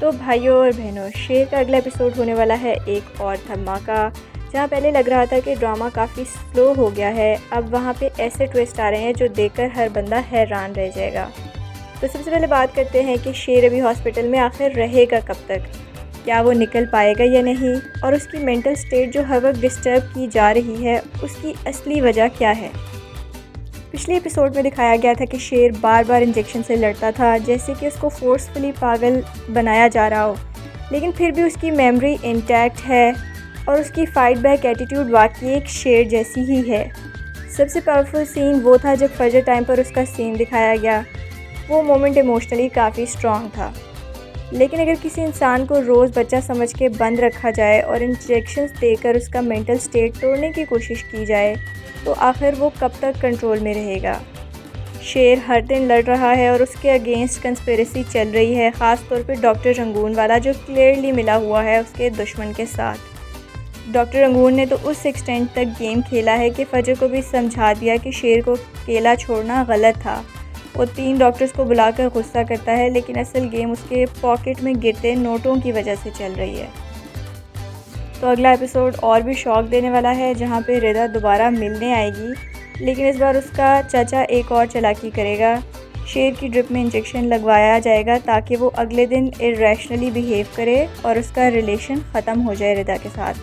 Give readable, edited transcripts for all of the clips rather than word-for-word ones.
तो भाइयों और बहनों, शेर का अगला एपिसोड होने वाला है एक और धमाका। जहाँ पहले लग रहा था कि ड्रामा काफ़ी स्लो हो गया है, अब वहाँ पे ऐसे ट्विस्ट आ रहे हैं जो देखकर हर बंदा हैरान रह जाएगा। तो सबसे पहले बात करते हैं कि शेर अभी हॉस्पिटल में आखिर रहेगा कब तक, क्या वो निकल पाएगा या नहीं, और उसकी मेंटल स्टेट जो हर वक्त डिस्टर्ब की जा रही है उसकी असली वजह क्या है। पिछले एपिसोड में दिखाया गया था कि शेर बार बार इंजेक्शन से लड़ता था, जैसे कि उसको फोर्सफुली पागल बनाया जा रहा हो, लेकिन फिर भी उसकी मेमोरी इंटैक्ट है और उसकी फ़ाइट बैक एटीट्यूड वाकई एक शेर जैसी ही है। सबसे पावरफुल सीन वो था जब फजर टाइम पर उसका सीन दिखाया गया। वो मोमेंट इमोशनली काफ़ी स्ट्रॉन्ग था। लेकिन अगर किसी इंसान को रोज़ बच्चा समझ के बंद रखा जाए और इंजेक्शंस देकर उसका मेंटल स्टेट तोड़ने की कोशिश की जाए तो आखिर वो कब तक कंट्रोल में रहेगा। शेर हर दिन लड़ रहा है और उसके अगेंस्ट कंस्पिरेसी चल रही है, ख़ास तौर पे डॉक्टर रंगून वाला जो क्लियरली मिला हुआ है उसके दुश्मन के साथ। डॉक्टर रंगून ने तो उस एक्सटेंट तक गेम खेला है कि फजर को भी समझा दिया कि शेर को अकेला छोड़ना गलत था। वो 3 डॉक्टर्स को बुलाकर गुस्सा करता है, लेकिन असल गेम उसके पॉकेट में गिरते नोटों की वजह से चल रही है। तो अगला एपिसोड और भी शॉक देने वाला है, जहाँ पे रिदा दोबारा मिलने आएगी, लेकिन इस बार उसका चाचा एक और चालाकी करेगा। शेर की ड्रिप में इंजेक्शन लगवाया जाएगा ताकि वो अगले दिन इरेशनली बिहेव करे और उसका रिलेशन ख़त्म हो जाए रिदा के साथ।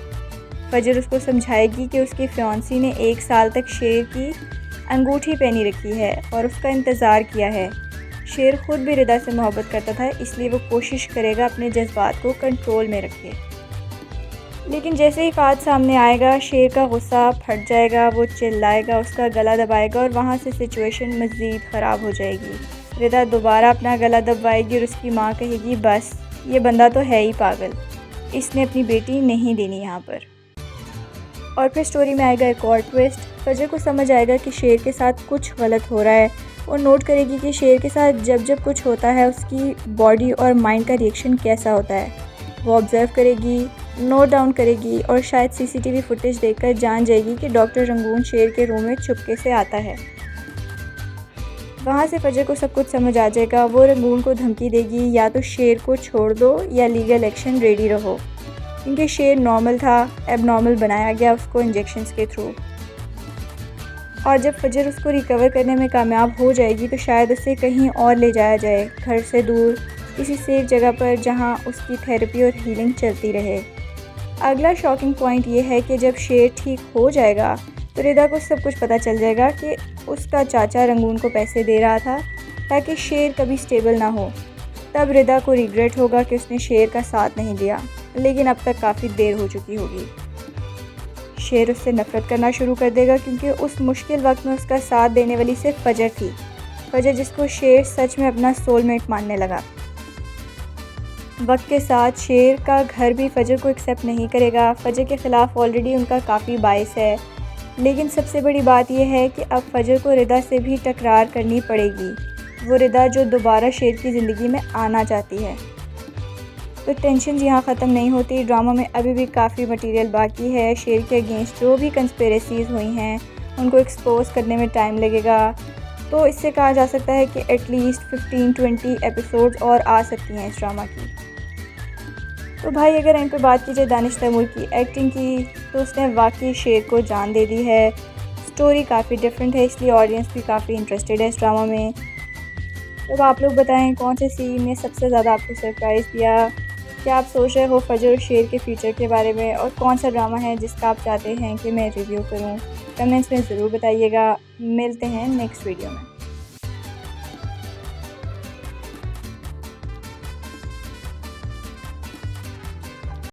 फजर उसको समझाएगी कि उसकी फियांसी ने 1 साल तक शेर की अंगूठी पहनी रखी है और उसका इंतज़ार किया है। शेर ख़ुद भी रिदा से मोहब्बत करता था, इसलिए वो कोशिश करेगा अपने जज्बात को कंट्रोल में रखे। लेकिन जैसे ही फात सामने आएगा, शेर का गुस्सा फट जाएगा, वो चिल्लाएगा, उसका गला दबाएगा और वहाँ से सिचुएशन मज़ीद ख़राब हो जाएगी। रिदा दोबारा अपना गला दबाएगी और उसकी माँ कहेगी, बस ये बंदा तो है ही पागल, इसने अपनी बेटी नहीं देनी यहाँ पर। और फिर स्टोरी में आएगा एक और ट्विस्ट। फजर को समझ आएगा कि शेर के साथ कुछ गलत हो रहा है। वो नोट करेगी कि शेर के साथ जब जब कुछ होता है उसकी बॉडी और माइंड का रिएक्शन कैसा होता है। वो ऑब्ज़र्व करेगी, नोट डाउन करेगी और शायद सीसीटीवी फुटेज देखकर जान जाएगी कि डॉक्टर रंगून शेर के रूम में चुपके से आता है। वहाँ से फजर को सब कुछ समझ आ जाएगा। वो रंगून को धमकी देगी, या तो शेर को छोड़ दो या लीगल एक्शन रेडी रहो, क्योंकि शेर नॉर्मल था, एबनॉर्मल बनाया गया उसको इंजेक्शंस के थ्रू। और जब फजर उसको रिकवर करने में कामयाब हो जाएगी तो शायद उसे कहीं और ले जाया जाए, घर से दूर, किसी सेफ जगह पर जहां उसकी थेरेपी और हीलिंग चलती रहे। अगला शॉकिंग पॉइंट ये है कि जब शेर ठीक हो जाएगा तो रिदा को सब कुछ पता चल जाएगा कि उसका चाचा रंगून को पैसे दे रहा था ताकि शेर कभी स्टेबल ना हो। तब रिदा को रिग्रेट होगा कि उसने शेर का साथ नहीं दिया, लेकिन अब तक काफ़ी देर हो चुकी होगी। शेर उससे नफ़रत करना शुरू कर देगा, क्योंकि उस मुश्किल वक्त में उसका साथ देने वाली सिर्फ फजर थी। फजर जिसको शेर सच में अपना सोलमेट मानने लगा। वक्त के साथ शेर का घर भी फजर को एक्सेप्ट नहीं करेगा। फजर के ख़िलाफ़ ऑलरेडी उनका काफ़ी बायस है, लेकिन सबसे बड़ी बात यह है कि अब फजर को रिदा से भी टकरार करनी पड़ेगी। वो रिदा जो दोबारा शेर की ज़िंदगी में आना चाहती है। तो टेंशन यहाँ ख़त्म नहीं होती। ड्रामा में अभी भी काफ़ी मटेरियल बाकी है। शेर के अगेंस्ट जो भी कंस्पिरेसीज़ हुई हैं उनको एक्सपोज करने में टाइम लगेगा। तो इससे कहा जा सकता है कि एटलीस्ट 15-20 एपिसोड्स और आ सकती हैं इस ड्रामा की। तो भाई, अगर इन पर बात की जाए दानिश तैमूर की एक्टिंग की, तो उसने वाकई शेर को जान दे दी है। स्टोरी काफ़ी डिफरेंट है, इसलिए ऑडियंस भी काफ़ी इंटरेस्टेड है इस ड्रामा में। तो आप लोग बताएं कौन से सीन ने सबसे ज़्यादा आपको सरप्राइज़ दिया। क्या आप सोच रहे हो फजर और शेर के फ्यूचर के बारे में, और कौन सा ड्रामा है जिसका आप चाहते हैं कि मैं रिव्यू करूं? कमेंट्स में ज़रूर बताइएगा। मिलते हैं नेक्स्ट वीडियो में।